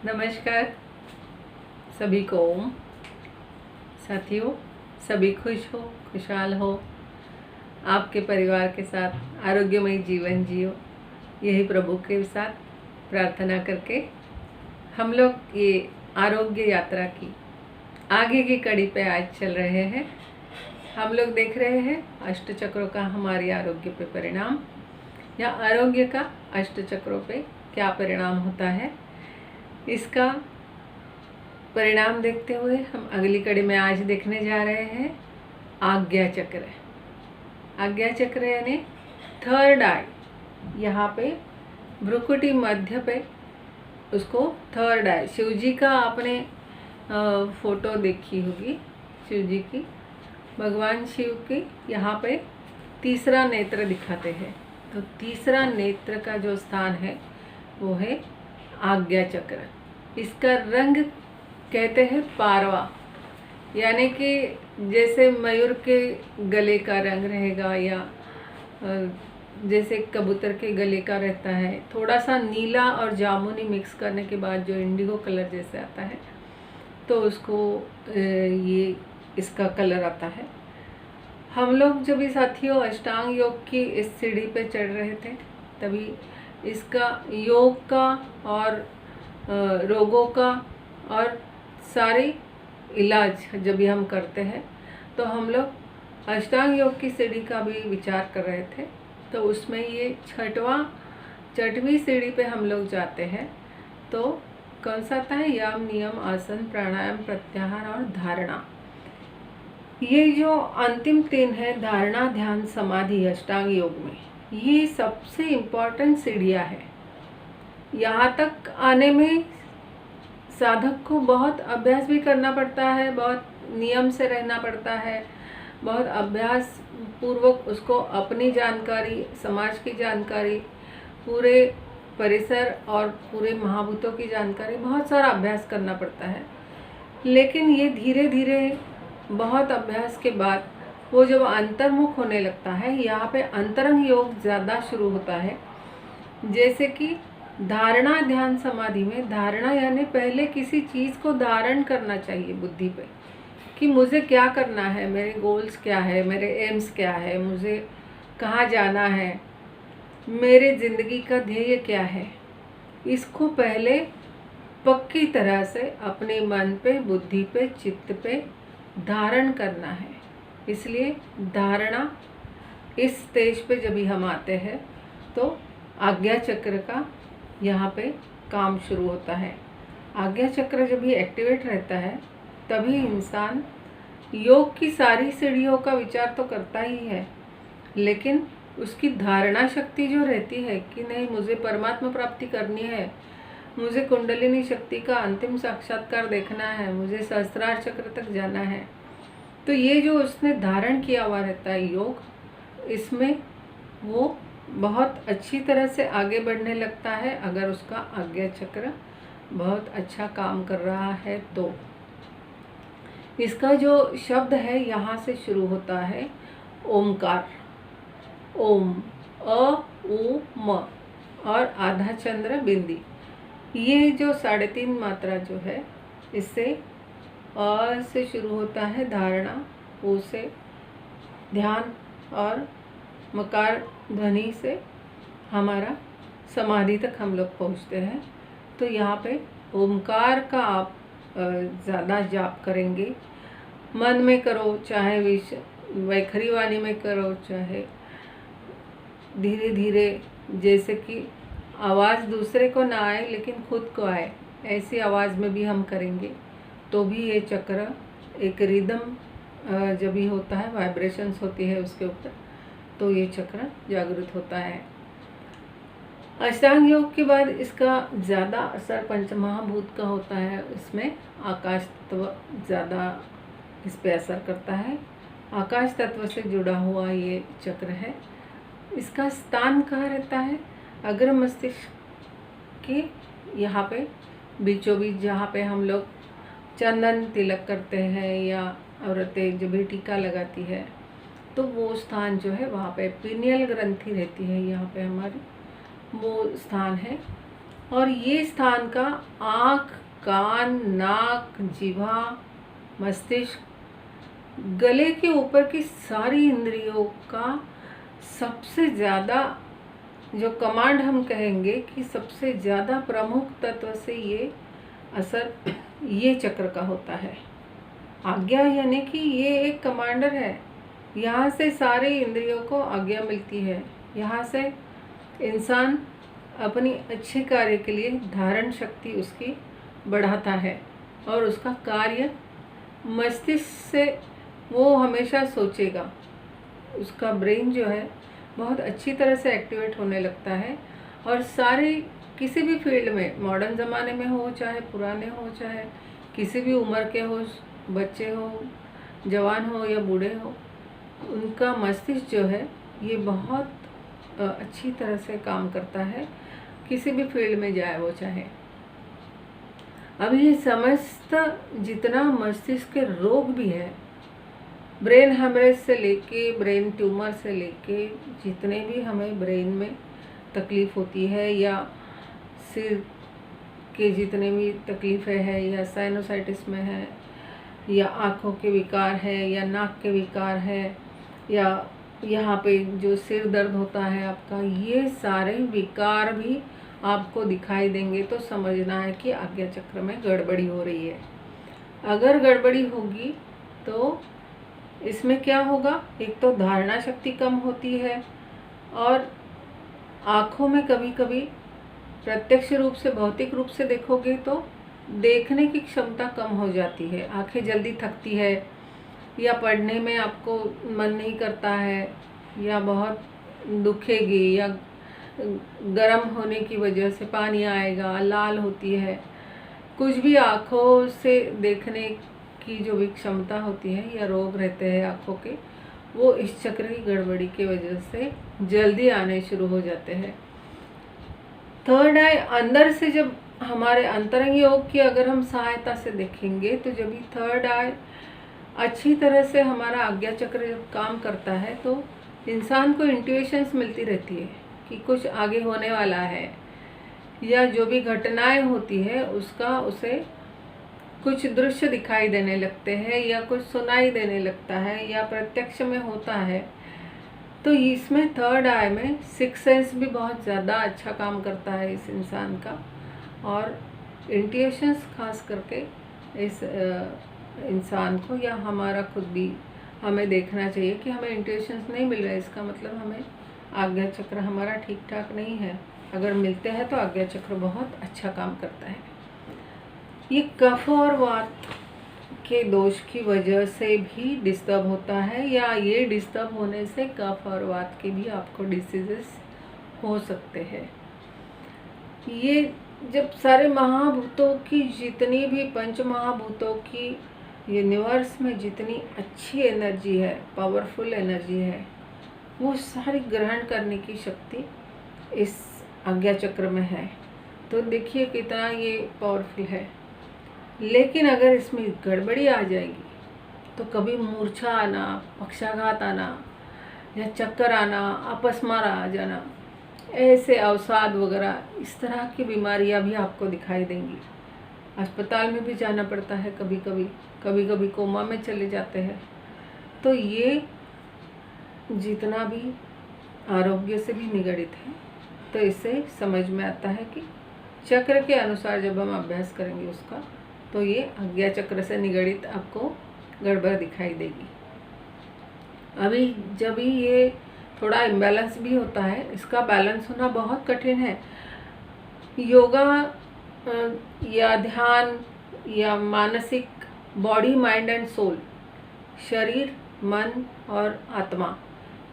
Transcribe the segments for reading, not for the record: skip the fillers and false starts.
नमस्कार सभी को। साथियों, सभी खुश हो, खुशहाल हो, आपके परिवार के साथ आरोग्यमय जीवन जियो, यही प्रभु के साथ प्रार्थना करके हम लोग ये आरोग्य यात्रा की आगे की कड़ी पे आज चल रहे हैं। हम लोग देख रहे हैं अष्ट चक्रों का हमारे आरोग्य पे परिणाम, या आरोग्य का अष्ट चक्रों पे क्या परिणाम होता है, इसका परिणाम देखते हुए हम अगली कड़ी में आज देखने जा रहे हैं आज्ञा चक्र। आज्ञा चक्र यानी थर्ड आई, यहाँ पे भ्रुकुटी मध्य पे उसको थर्ड आई। शिव जी का आपने फोटो देखी होगी, शिव जी की, भगवान शिव की यहाँ पे तीसरा नेत्र दिखाते हैं। तो तीसरा नेत्र का जो स्थान है वो है आज्ञा चक्र। इसका रंग कहते हैं पारवा, यानी कि जैसे मयूर के गले का रंग रहेगा, या जैसे कबूतर के गले का रहता है, थोड़ा सा नीला और जामुनी मिक्स करने के बाद जो इंडिगो कलर जैसे आता है, तो उसको ये इसका कलर आता है। हम लोग जब इस साथियों अष्टांग योग की इस सीढ़ी पे चढ़ रहे थे, तभी इसका योग का और रोगों का और सारे इलाज जब भी हम करते हैं, तो हम लोग अष्टांग योग की सीढ़ी का भी विचार कर रहे थे। तो उसमें ये छठवीं सीढ़ी पे हम लोग जाते हैं। तो कौन सा आता है? यम, नियम, आसन, प्राणायाम, प्रत्याहार और धारणा। ये जो अंतिम तीन है, धारणा, ध्यान, समाधि, अष्टांग योग में, ये सबसे इम्पोर्टेंट सीढ़ियाँ है। यहाँ तक आने में साधक को बहुत अभ्यास भी करना पड़ता है, बहुत नियम से रहना पड़ता है, बहुत अभ्यास पूर्वक उसको अपनी जानकारी, समाज की जानकारी, पूरे परिसर और पूरे महाभूतों की जानकारी, बहुत सारा अभ्यास करना पड़ता है। लेकिन ये धीरे धीरे बहुत अभ्यास के बाद वो जब अंतर्मुख होने लगता है, यहाँ पे अंतरंग योग ज़्यादा शुरू होता है। जैसे कि धारणा, ध्यान, समाधि में धारणा यानी पहले किसी चीज़ को धारण करना चाहिए बुद्धि पे, कि मुझे क्या करना है, मेरे गोल्स क्या है, मेरे एम्स क्या है, मुझे कहाँ जाना है, मेरे ज़िंदगी का ध्येय क्या है। इसको पहले पक्की तरह से अपने मन पे, बुद्धि पे, चित्त पे धारण करना है। इसलिए धारणा इस स्टेज पे जब भी हम आते हैं, तो आज्ञा चक्र का यहाँ पे काम शुरू होता है। आज्ञा चक्र जब भी एक्टिवेट रहता है, तभी इंसान योग की सारी सीढ़ियों का विचार तो करता ही है, लेकिन उसकी धारणा शक्ति जो रहती है कि नहीं, मुझे परमात्मा प्राप्ति करनी है, मुझे कुंडलिनी शक्ति का अंतिम साक्षात्कार देखना है, मुझे सहस्त्रार चक्र तक जाना है, तो ये जो उसने धारण किया हुआ रहता है योग, इसमें वो बहुत अच्छी तरह से आगे बढ़ने लगता है, अगर उसका आज्ञा चक्र बहुत अच्छा काम कर रहा है तो। इसका जो शब्द है यहाँ से शुरू होता है ओमकार, ओम, अ, उ, म और आधा चंद्र बिंदी। ये जो 3.5 मात्रा जो है, इससे अ से शुरू होता है धारणा, उ से ध्यान और मकार ध्वनि से हमारा समाधि तक हम लोग पहुँचते हैं। तो यहाँ पे ओमकार का आप ज़्यादा जाप करेंगे, मन में करो, चाहे वैखरी वाणी में करो, चाहे धीरे धीरे, जैसे कि आवाज़ दूसरे को ना आए लेकिन खुद को आए, ऐसी आवाज़ में भी हम करेंगे तो भी ये चक्र एक रिदम जब भी होता है, वाइब्रेशंस होती है उसके ऊपर, तो ये चक्र जागृत होता है। अष्टांग योग के बाद इसका ज़्यादा असर पंचमहाभूत का होता है। इसमें आकाश तत्व ज़्यादा इस पे असर करता है। आकाश तत्व से जुड़ा हुआ ये चक्र है। इसका स्थान कहाँ रहता है? अग्र मस्तिष्क के यहाँ पे बीचों बीच, जहाँ पे हम लोग चंदन तिलक करते हैं या औरतें जब भी टीका लगाती है, तो वो स्थान जो है वहाँ पे पीनियल ग्रंथि रहती है, यहाँ पे हमारी वो स्थान है। और ये स्थान का आँख, कान, नाक, जिह्वा, मस्तिष्क, गले के ऊपर की सारी इंद्रियों का सबसे ज़्यादा जो कमांड हम कहेंगे कि सबसे ज़्यादा प्रमुख तत्व से ये असर ये चक्र का होता है। आज्ञा यानी कि ये एक कमांडर है। यहाँ से सारे इंद्रियों को आज्ञा मिलती है। यहाँ से इंसान अपनी अच्छे कार्य के लिए धारण शक्ति उसकी बढ़ाता है और उसका कार्य मस्तिष्क से वो हमेशा सोचेगा। उसका ब्रेन जो है बहुत अच्छी तरह से एक्टिवेट होने लगता है और सारे किसी भी फील्ड में, मॉडर्न ज़माने में हो चाहे पुराने हो, चाहे किसी भी उम्र के हो, बच्चे हो, जवान हो या बूढ़े हो, उनका मस्तिष्क जो है ये बहुत अच्छी तरह से काम करता है, किसी भी फील्ड में जाए वो चाहे। अब ये समस्त जितना मस्तिष्क के रोग भी है, ब्रेन हेमरेज से लेके ब्रेन ट्यूमर से लेके जितने भी हमें ब्रेन में तकलीफ़ होती है या सिर के जितने भी तकलीफ़ें हैं या साइनोसाइटिस में है या आँखों के विकार है या नाक के विकार है या यहाँ पे जो सिर दर्द होता है आपका, ये सारे विकार भी आपको दिखाई देंगे तो समझना है कि आज्ञा चक्र में गड़बड़ी हो रही है। अगर गड़बड़ी होगी तो इसमें क्या होगा, एक तो धारणा शक्ति कम होती है और आँखों में कभी कभी प्रत्यक्ष रूप से, भौतिक रूप से देखोगे तो देखने की क्षमता कम हो जाती है, आँखें जल्दी थकती है या पढ़ने में आपको मन नहीं करता है या बहुत दुखेगी या गर्म होने की वजह से पानी आएगा, लाल होती है, कुछ भी आँखों से देखने की जो भी क्षमता होती है या रोग रहते हैं आँखों के, वो इस चक्र की गड़बड़ी की वजह से जल्दी आने शुरू हो जाते हैं। थर्ड आई अंदर से जब हमारे अंतरंग योग की अगर हम सहायता से देखेंगे तो जब भी थर्ड आई अच्छी तरह से हमारा आज्ञा चक्र जब काम करता है तो इंसान को इंट्यूशंस मिलती रहती है कि कुछ आगे होने वाला है या जो भी घटनाएं होती है उसका उसे कुछ दृश्य दिखाई देने लगते हैं या कुछ सुनाई देने लगता है या प्रत्यक्ष में होता है। तो इसमें थर्ड आई में सिक्स सेंस भी बहुत ज़्यादा अच्छा काम करता है इस इंसान का और इंट्यूशंस खास करके इस इंसान को या हमारा खुद भी हमें देखना चाहिए कि हमें इंट्यूशंस नहीं मिल रहे, इसका मतलब हमें आज्ञा चक्र हमारा ठीक ठाक नहीं है। अगर मिलते हैं तो आज्ञा चक्र बहुत अच्छा काम करता है। ये कफ और वात के दोष की वजह से भी डिस्टर्ब होता है या ये डिस्टर्ब होने से कफ और वात के भी आपको डिसीजेस हो सकते हैं। ये जब सारे महाभूतों की जितनी भी पंच महाभूतों की यूनिवर्स में जितनी अच्छी एनर्जी है, पावरफुल एनर्जी है, वो सारी ग्रहण करने की शक्ति इस आज्ञा चक्र में है। तो देखिए कितना ये पावरफुल है। लेकिन अगर इसमें गड़बड़ी आ जाएगी तो कभी मूर्छा आना, पक्षाघात आना या चक्कर आना, अपस्मार आ जाना, ऐसे अवसाद वगैरह इस तरह की बीमारियां भी आपको दिखाई देंगी। अस्पताल में भी जाना पड़ता है कभी कभी कोमा में चले जाते हैं। तो ये जितना भी आरोग्य से भी निगड़ित है तो इससे समझ में आता है कि चक्र के अनुसार जब हम अभ्यास करेंगे उसका तो ये आज्ञा चक्र से निगड़ित आपको गड़बड़ दिखाई देगी। अभी जब भी ये थोड़ा इम्बैलेंस भी होता है, इसका बैलेंस होना बहुत कठिन है। योगा या ध्यान या मानसिक, बॉडी माइंड एंड सोल, शरीर, मन और आत्मा,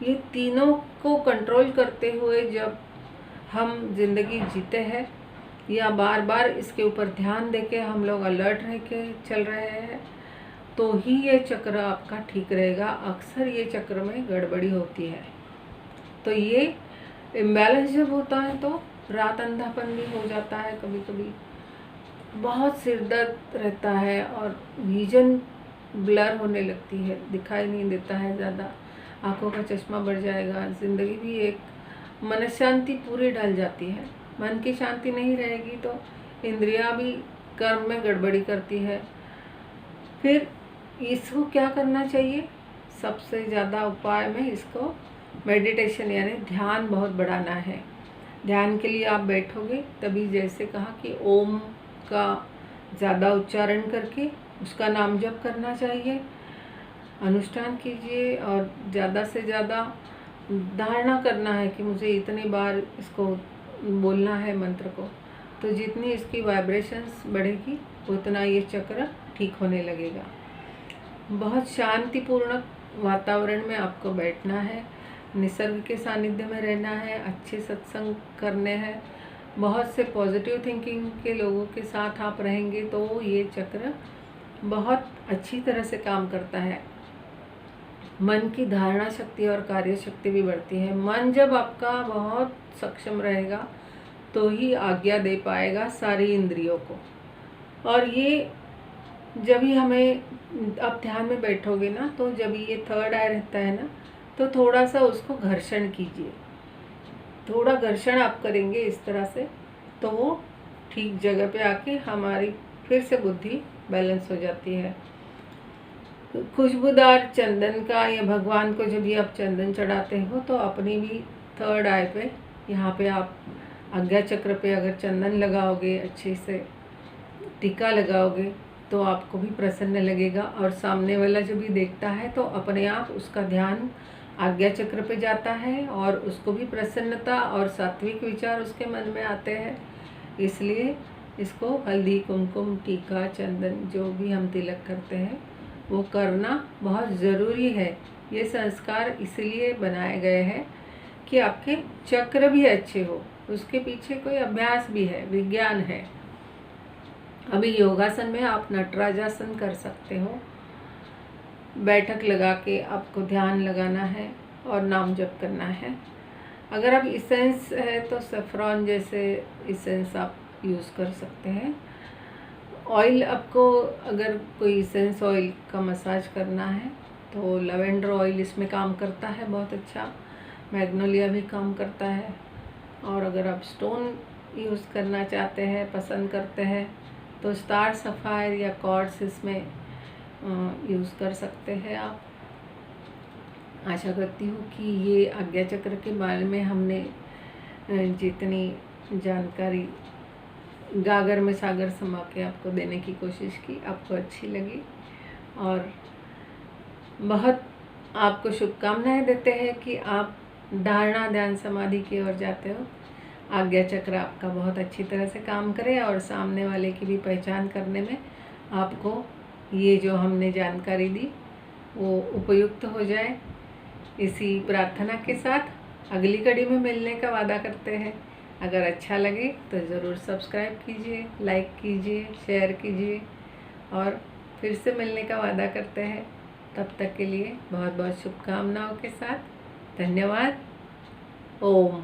ये तीनों को कंट्रोल करते हुए जब हम जिंदगी जीते हैं या बार बार इसके ऊपर ध्यान देके हम लोग अलर्ट रह के चल रहे हैं तो ही ये चक्र आपका ठीक रहेगा। अक्सर ये चक्र में गड़बड़ी होती है। तो ये इम्बैलेंस जब होता है तो रात अंधापन भी हो जाता है, कभी कभी बहुत सिर दर्द रहता है और विजन ब्लर होने लगती है, दिखाई नहीं देता है ज़्यादा, आँखों का चश्मा बढ़ जाएगा, ज़िंदगी भी एक मनशांति पूरी ढल जाती है। मन की शांति नहीं रहेगी तो इंद्रियां भी कर्म में गड़बड़ी करती है। फिर इसको क्या करना चाहिए? सबसे ज़्यादा उपाय में इसको मेडिटेशन यानी ध्यान बहुत बढ़ाना है। ध्यान के लिए आप बैठोगे तभी जैसे कहा कि ओम का ज़्यादा उच्चारण करके उसका नाम जप करना चाहिए, अनुष्ठान कीजिए और ज़्यादा से ज़्यादा धारणा करना है कि मुझे इतनी बार इसको बोलना है मंत्र को। तो जितनी इसकी वाइब्रेशंस बढ़ेगी उतना ये चक्र ठीक होने लगेगा। बहुत शांतिपूर्ण वातावरण में आपको बैठना है, निसर्ग के सानिध्य में रहना है, अच्छे सत्संग करने हैं, बहुत से पॉजिटिव थिंकिंग के लोगों के साथ आप रहेंगे तो ये चक्र बहुत अच्छी तरह से काम करता है। मन की धारणा शक्ति और कार्य शक्ति भी बढ़ती है। मन जब आपका बहुत सक्षम रहेगा तो ही आज्ञा दे पाएगा सारी इंद्रियों को। और ये जब ही हमें आप ध्यान में बैठोगे ना तो जब ये थर्ड आई रहता है ना तो थोड़ा सा उसको घर्षण कीजिए। थोड़ा घर्षण आप करेंगे इस तरह से तो वो ठीक जगह पे आके हमारी फिर से बुद्धि बैलेंस हो जाती है। खुशबूदार चंदन का या भगवान को जब भी आप चंदन चढ़ाते हो तो अपनी भी थर्ड आई पे यहाँ पे आप आज्ञा चक्र पे अगर चंदन लगाओगे, अच्छे से टीका लगाओगे तो आपको भी प्रसन्न लगेगा और सामने वाला जो भी देखता है तो अपने आप उसका ध्यान आज्ञा चक्र पे जाता है और उसको भी प्रसन्नता और सात्विक विचार उसके मन में आते हैं। इसलिए इसको हल्दी, कुमकुम, टीका, चंदन जो भी हम तिलक करते हैं वो करना बहुत ज़रूरी है। ये संस्कार इसलिए बनाए गए हैं कि आपके चक्र भी अच्छे हो। उसके पीछे कोई अभ्यास भी है, विज्ञान है। अभी योगासन में आप नटराजासन कर सकते हो। बैठक लगा के आपको ध्यान लगाना है और नाम जप करना है। अगर आप इसेंस है तो सैफरॉन जैसे इसेंस आप यूज़ कर सकते हैं। ऑयल आपको अगर कोई इसेंस ऑयल का मसाज करना है तो लवेंडर ऑयल इसमें काम करता है बहुत अच्छा, मैग्नोलिया भी काम करता है। और अगर आप स्टोन यूज़ करना चाहते हैं, पसंद करते हैं तो स्टार सफ़ायर या कॉर्ड्स इसमें यूज़ कर सकते हैं आप। आशा करती हूँ कि ये आज्ञा चक्र के बारे में हमने जितनी जानकारी गागर में सागर समा के आपको देने की कोशिश की आपको अच्छी लगी। और बहुत आपको शुभकामनाएं देते हैं कि आप धारणा, ध्यान, समाधि की ओर जाते हो। आज्ञा चक्र आपका बहुत अच्छी तरह से काम करे और सामने वाले की भी पहचान करने में आपको ये जो हमने जानकारी दी वो उपयुक्त हो जाए। इसी प्रार्थना के साथ अगली कड़ी में मिलने का वादा करते हैं। अगर अच्छा लगे तो ज़रूर सब्सक्राइब कीजिए, लाइक कीजिए, शेयर कीजिए और फिर से मिलने का वादा करते हैं। तब तक के लिए बहुत बहुत शुभकामनाओं के साथ धन्यवाद। ओम।